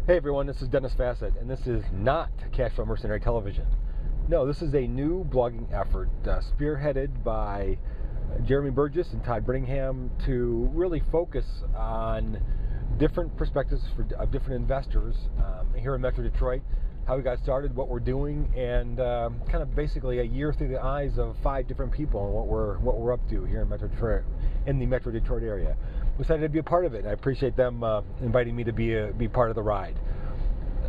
Hey everyone, this is Dennis Fassett, and this is not Cashflow Mercenary Television. No, this is a new blogging effort spearheaded by Jeremy Burgess and Todd Brittingham to really focus on different perspectives of different investors here in Metro Detroit, how we got started, what we're doing, and kind of basically a year through the eyes of 5 different people and what we're up to here in Metro Detroit, in the Metro Detroit area. I'm excited to be a part of it. I appreciate them inviting me to be part of the ride.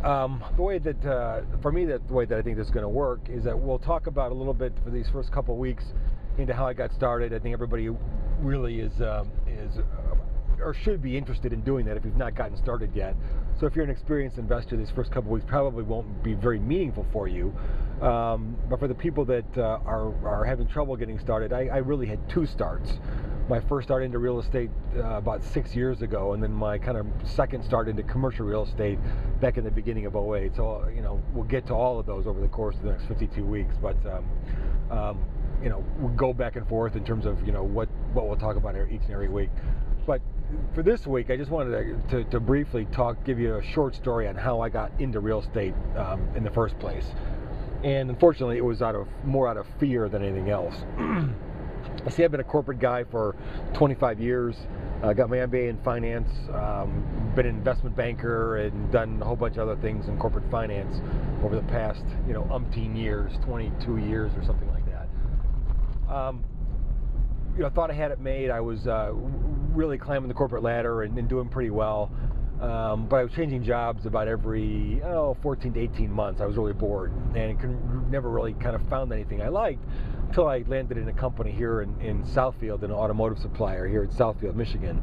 The way that, for me, the way that I think this is going to work is that we'll talk about a little bit for these first couple of weeks into how I got started. I think everybody really is or should be interested in doing that if you've not gotten started yet. So if you're an experienced investor, these first couple of weeks probably won't be very meaningful for you. But for the people that are having trouble getting started, I really had 2 starts. My first start into real estate about 6 years ago, and then my kind of second start into commercial real estate back in the beginning of '08. So, we'll get to all of those over the course of the next 52 weeks. But, we'll go back and forth in terms of, what we'll talk about each and every week. But for this week, I just wanted to briefly give you a short story on how I got into real estate in the first place. And unfortunately, it was more out of fear than anything else. See, I've been a corporate guy for 25 years. Got my MBA in finance, been an investment banker, and done a whole bunch of other things in corporate finance over the past, umpteen years, 22 years or something like that. Thought I had it made. I was really climbing the corporate ladder and doing pretty well. But I was changing jobs about every 14 to 18 months. I was really bored and never really kind of found anything I liked until I landed in a company here in Southfield, an automotive supplier here in Southfield, Michigan.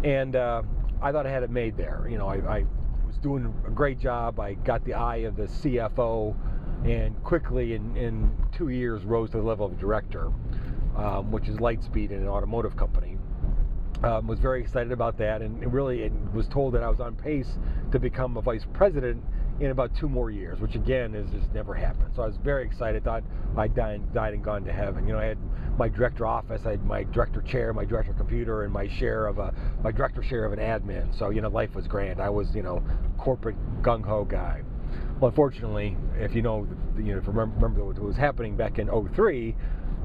And I thought I had it made there. I was doing a great job. I got the eye of the CFO and quickly in 2 years rose to the level of director, which is Lightspeed in an automotive company. Was very excited about that, and it was told that I was on pace to become a vice president in about 2 more years, which again is just never happened. So I was very excited. Thought I died and gone to heaven. I had my director office, I had my director chair, my director computer, and my director share of an admin. So life was grand. I was corporate gung ho guy. Well, unfortunately, if remember what was happening back in '03.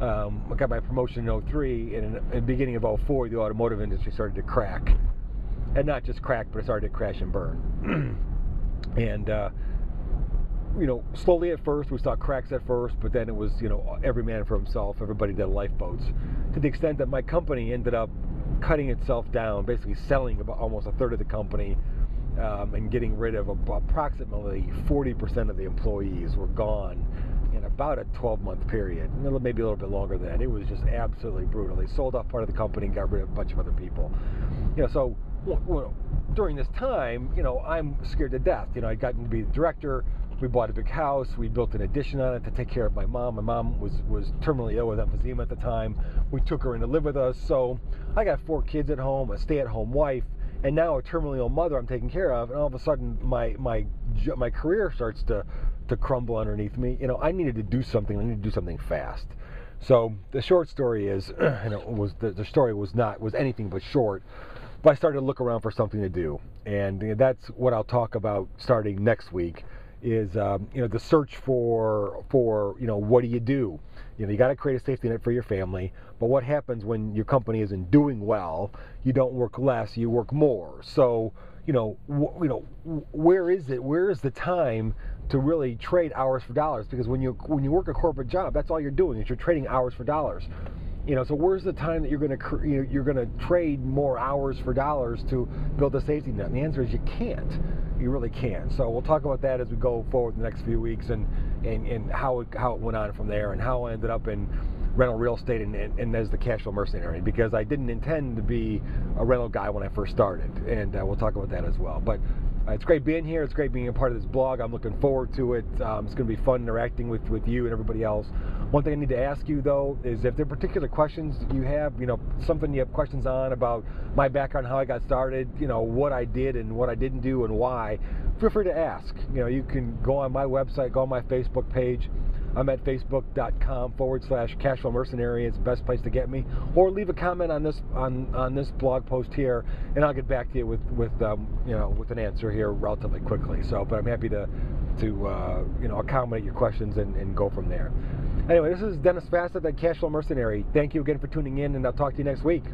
I got my promotion in '03, and in the beginning of '04, the automotive industry started to crack. And not just crack, but it started to crash and burn. And, slowly at first, we saw cracks at first, but then it was, every man for himself, everybody did lifeboats. To the extent that my company ended up cutting itself down, basically selling about almost a third of the company, and getting rid of approximately 40% of the employees were gone in about a 12-month period, maybe a little bit longer than that. It was just absolutely brutal. They sold off part of the company and got rid of a bunch of other people. So during this time, I'm scared to death. I'd gotten to be the director. We bought a big house. We built an addition on it to take care of my mom. My mom was terminally ill with emphysema at the time. We took her in to live with us. So I got 4 kids at home, a stay-at-home wife, and now a terminally ill mother I'm taking care of. And all of a sudden, my career starts to crumble underneath me. I needed to do something. I needed to do something fast. So the short story is, the story was anything but short. But I started to look around for something to do, and that's what I'll talk about starting next week. Is the search for what do you do? You got to create a safety net for your family. But what happens when your company isn't doing well? You don't work less, you work more. So where is it? Where is the time to really trade hours for dollars? Because when you work a corporate job, that's all you're doing is you're trading hours for dollars. So where's the time that you're going to trade more hours for dollars to build a safety net? And the answer is you can't. You really can't. So we'll talk about that as we go forward the next few weeks, and how it went on from there, and how I ended up in rental real estate and as the Cashflow Mercenary, because I didn't intend to be a rental guy when I first started, and we'll talk about that as well. But it's great being here. It's great being a part of this blog. I'm looking forward to it. It's going to be fun interacting with you and everybody else. One thing I need to ask you, though, is if there are particular questions you have, something you have questions on about my background, how I got started, what I did and what I didn't do and why, feel free to ask. You can go on my website, go on my Facebook page. I'm at facebook.com/cashflow mercenary. It's the best place to get me. Or leave a comment on this on this blog post here, and I'll get back to you with with an answer here relatively quickly. So, but I'm happy to accommodate your questions and go from there. Anyway, this is Dennis Fassett at Cashflow Mercenary. Thank you again for tuning in, and I'll talk to you next week.